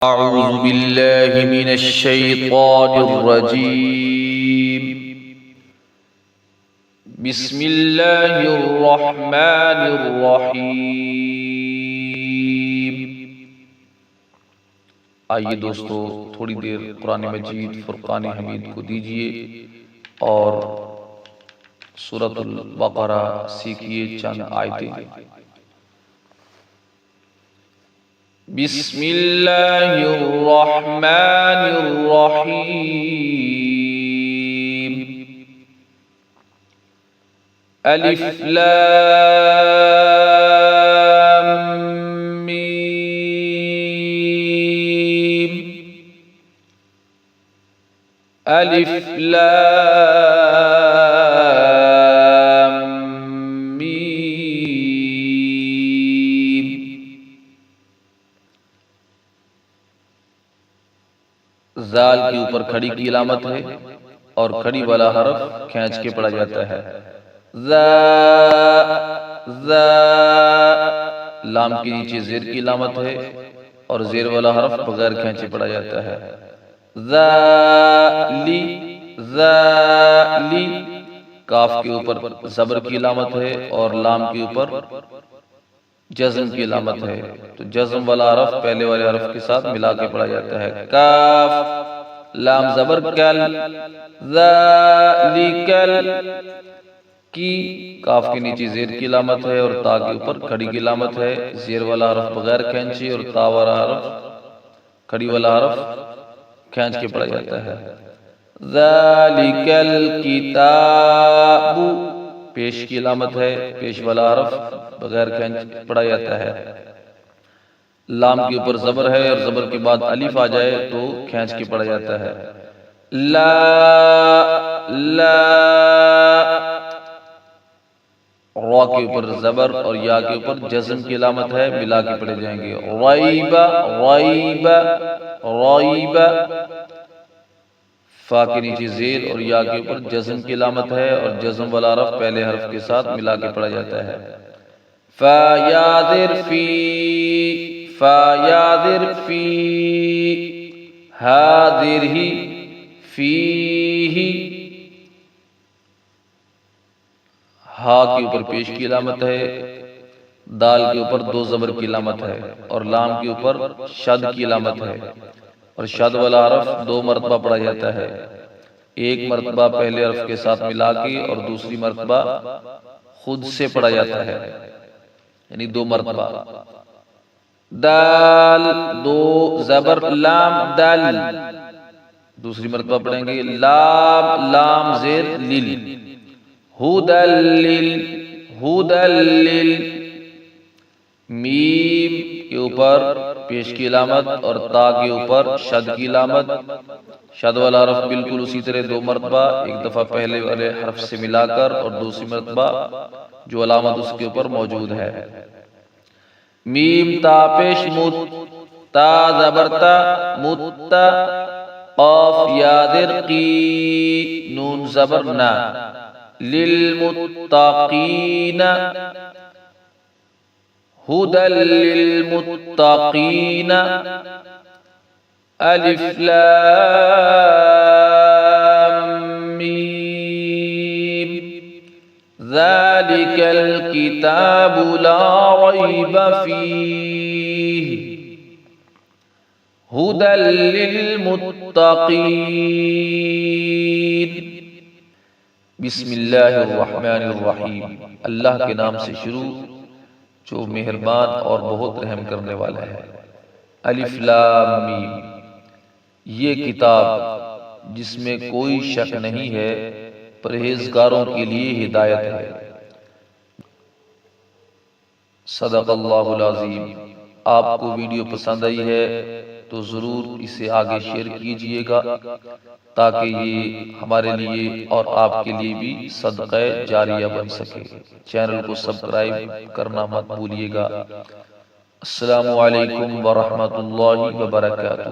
أعوذ بالله من الشيطان الرجيم. بسم الله الرحمن الرحیم. آئیے دوستو تھوڑی دیر قرآن مجید فرقان حمید کو دیجئے اور سورۃ البقرہ سیکھیے چند آیتیں. بسم اللہ الرحمن الرحیم. الف لام میم. الف لام میم. زال کے اوپر کھڑی کی علامت ہے اور کھڑی والا حرف کھینچ کے پڑھا جاتا ہے. لام کے نیچے زیر کی علامت ہے اور زیر والا حرف بغیر کھینچے پڑھا جاتا ہے. ذالی. کاف کے اوپر زبر کی علامت ہے اور لام کے اوپر جزم کی علامت ہے، تو جزم والا حرف پہلے والے حرف کے ساتھ ملا کے پڑھا جاتا ہے. کاف لام زبر کل. ذالکل. کی کاف کے نیچے زیر کی علامت ہے اور تا کے اوپر کھڑی کی علامت ہے. زیر والا حرف بغیر کھینچے اور تا والا حرف کھڑی والا حرف کھینچ کے پڑھا جاتا ہے. ذالکل کتاب. پیش کی علامت ہے، پیش والا حرف بغیر کھینچ پڑھا جاتا ہے. لام کے اوپر زبر ہے اور زبر کے بعد الف آ جائے تو کھینچ کے پڑھا جاتا ہے. لا. را کے اوپر زبر اور یا کے اوپر جزم کی علامت ہے، ملا کے پڑھے جائیں گے. ریب. فا کے نیچے زیر اور یا کے اوپر جزم کی علامت ہے اور جزم والا حرف پہلے حرف کے ساتھ ملا کے پڑھا جاتا ہے. فیاذر فی. حاضر ہی. فیہ. ہا کے اوپر پیش کی علامت ہے، دال کے اوپر دو زبر کی علامت ہے اور لام کے اوپر شد کی علامت ہے اور شد والا حرف دو مرتبہ پڑھا جاتا ہے. ایک مرتبہ پہلے حرف کے ساتھ ملا کے اور دوسری مرتبہ خود سے پڑھا جاتا ہے، یعنی دو مرتبہ. دال دو زبر لام دل. دوسری مرتبہ پڑھیں گے. لام زیر لیل. ہدل. میم کے اوپر پیش کی علامت اور تا کے اوپر شد کی علامت. شد والا حرف بالکل اسی طرح دو مرتبہ، ایک دفعہ پہلے والے حرف سے ملا کر اور دوسری مرتبہ جو علامت اس کے اوپر موجود ہے. میم تا پیش مت. تا زبرتا مت. قاف یادر قی. نون زبر نا. للمتقین. ہدل للمتقین. الف لام میم. ذالک الکتاب لا ریب فیہ. ہدل للمتقین. بسم اللہ الرحمن الرحیم. اللہ کے نام سے شروع جو مہربان اور بہت رحم کرنے والا ہے. الف لام میم. یہ کتاب جس میں کوئی شک نہیں ہے پرہیزگاروں کے لیے ہدایت ہے. صدق اللہ العظیم. آپ کو ویڈیو پسند آئی ہے تو ضرور اسے آگے شیئر کیجئے گا تاکہ یہ ہمارے لیے اور آپ کے لیے بھی صدقہ جاریہ بن سکے. چینل کو سبسکرائب کرنا مت بھولیے گا. السلام علیکم ورحمۃ اللہ وبرکاتہ.